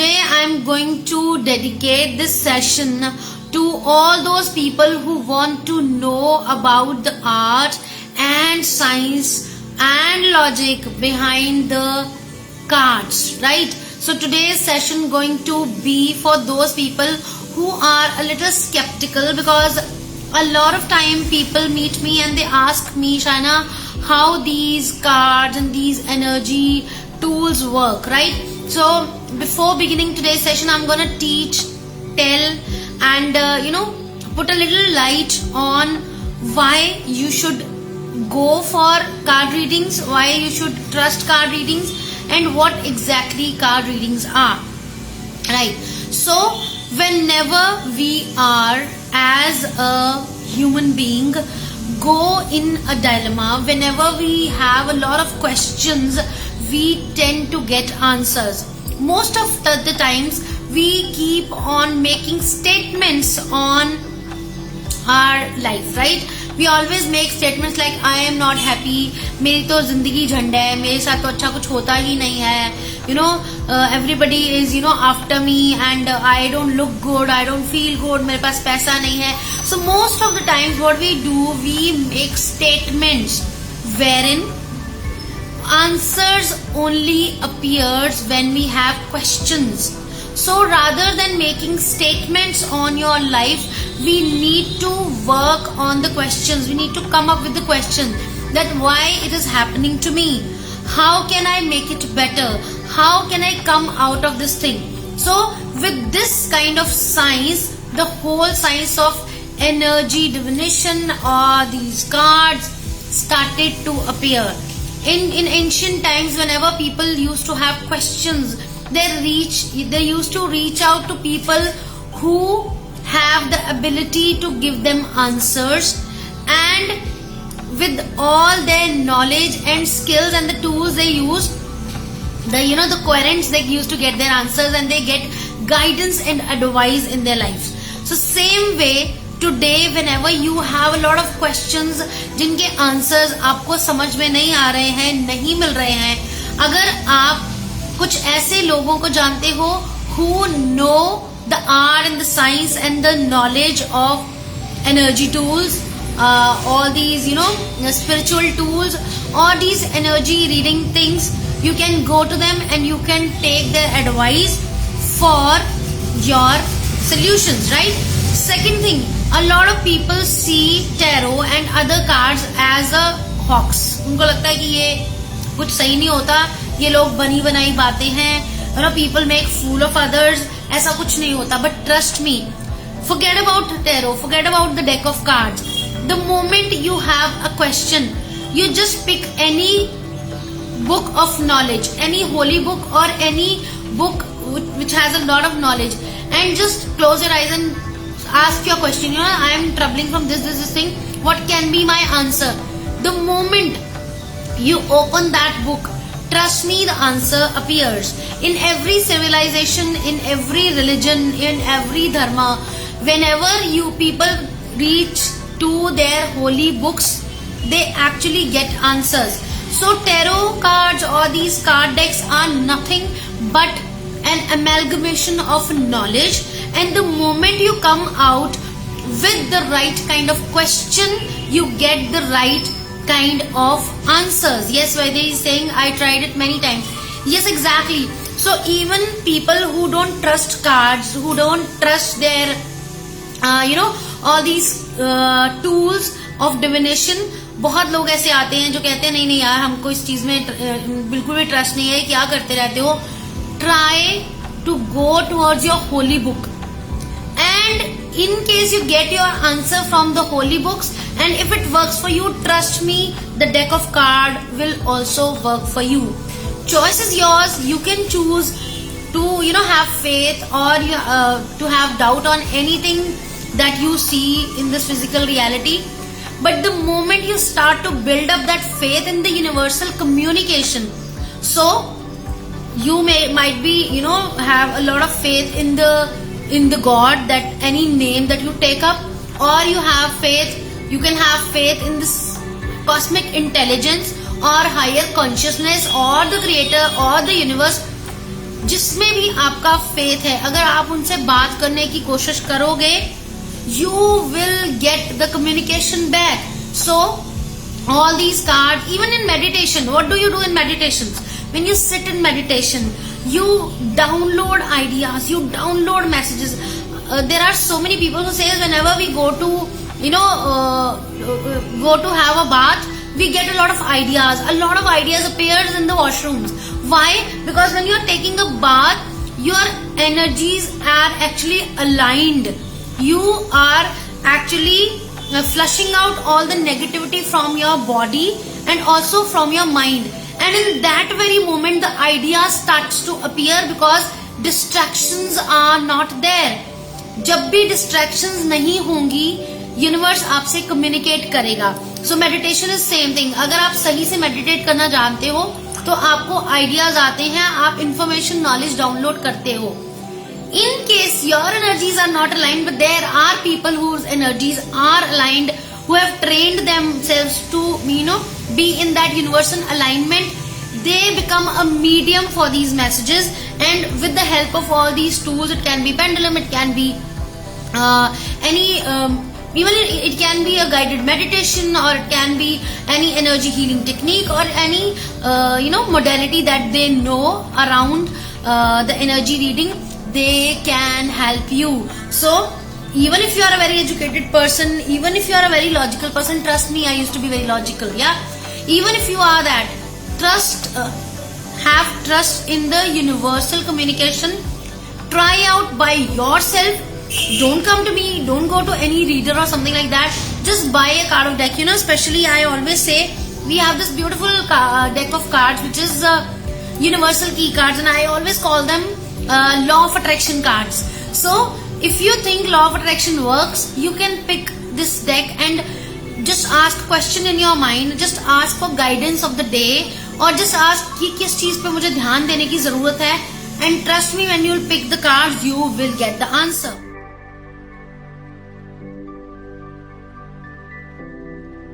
today I'm going to dedicate this session to all those people who want to know about the art and science and logic behind the cards, right? So today's session going to be for those people who are a little skeptical, because a lot of time people meet me and they ask me, Shaina, how these cards and these energy tools work, right? So before beginning today's session, I'm gonna teach, tell, and put a little light on why you should go for card readings, why you should trust card readings, and what exactly card readings are, right? So whenever we are as a human being go in a dilemma, whenever we have a lot of questions, we tend to get answers. Most of the times we keep on making statements on our life, right? We always make statements like I am not happy, मेरी तो जिंदगी झंड है, मेरे साथ तो अच्छा कुछ होता ही नहीं है, everybody is after me and I don't look good, I don't feel good, मेरे पास पैसा नहीं है. So most of the times what we do, we make statements wherein answers only appears when we have questions. So rather than making statements on your life, we need to work on the questions. We need to come up with the question that why it is happening to me. How can I make it better? How can I come out of this thing? So with this kind of science, the whole science of energy divination or these cards started to appear. In ancient times, whenever people used to have questions, they used to reach out to people who have the ability to give them answers, and with all their knowledge and skills and the tools they use, the querents they used to get their answers, and they get guidance and advice in their lives. So same way today, whenever you have a lot of questions जिनके answers आपको समझ में नहीं आ रहे हैं, नहीं मिल रहे हैं, अगर आप कुछ ऐसे लोगों को जानते हो who know the art and the science and the knowledge of energy tools, all these spiritual tools, or these energy reading things, you can go to them and you can take their advice for your solutions, right? Second thing, a lot of people see tarot and other cards as a hoax. उनको लगता है कि ये कुछ सही नहीं होता, ये लोग बनी बनाई बातें हैं, people make fool of others, ऐसा कुछ नहीं होता. But trust me, forget about tarot, forget about the deck of cards. The moment you have a question, you just pick any book of knowledge, any holy book or any book which has a lot of knowledge, and just close your eyes and ask your question. I am troubling from this thing, what can be my answer? The moment you open that book, trust me, the answer appears. In every civilization, in every religion, in every dharma, whenever you people reach to their holy books, they actually get answers. So tarot cards or these card decks are nothing but an amalgamation of knowledge, and the moment you come out with the right kind of question, you get the right kind of answers. Yes, Vaidhi is saying I tried it many times. Yes, exactly. So even people who don't trust cards, who don't trust their all these tools of divination, बहुत लोग ऐसे आते हैं जो कहते हैं नहीं यार, हमको इस चीज में बिल्कुल भी ट्रस्ट नहीं है, क्या करते रहते हो. Try to go towards your holy book, and in case you get your answer from the holy books, and if it works for you, trust me, the deck of card will also work for you. Choice is yours. You can choose to have faith or to have doubt on anything that you see in this physical reality. But the moment you start to build up that faith in the universal communication, so you might be have a lot of faith in the God, that any name that you take up, or you can have faith in this cosmic intelligence or higher consciousness or the creator or the universe. जिसमें भी आपका faith है, अगर आप उनसे बात करने की कोशिश करोगे, you will get the communication back. So all these cards, even in meditation, what do you do in meditations? When you sit in meditation, you download ideas, you download messages. There are so many people who says whenever we go to go to have a bath, we get a lot of ideas. A lot of ideas appears in the washrooms. Why? Because when you are taking a bath, your energies are actually aligned. You are actually flushing out all the negativity from your body and also from your mind. And in that very moment, the idea starts to appear because distractions are not there. जब भी distractions नहीं होंगी, universe आपसे communicate करेगा. So meditation is same thing. अगर आप सही से मेडिटेट करना जानते हो तो आपको आइडियाज आते हैं, आप इंफॉर्मेशन नॉलेज डाउनलोड करते हो. In case your energies are not aligned, but there are people whose energies are aligned, who have trained themselves to, be in that universal alignment. They become a medium for these messages, and with the help of all these tools, it can be pendulum, it can be even it can be a guided meditation, or it can be any energy healing technique, or any modality that they know around the energy reading. They can help you. So even if you are a very educated person, even if you are a very logical person, trust me, I used to be very logical, even if you are that, have trust in the universal communication. Try out by yourself. Don't come to me, don't go to any reader or something like that. Just buy a card of deck. Especially I always say we have this beautiful deck of cards which is universal key cards, and I always call them law of attraction cards. So if you think law of attraction works, you can pick this deck and just ask question in your mind, just ask for guidance of the day, or just ask कि किस चीज पे मुझे ध्यान देने की जरूरत है, and trust me, when you'll pick the cards, you will get the answer.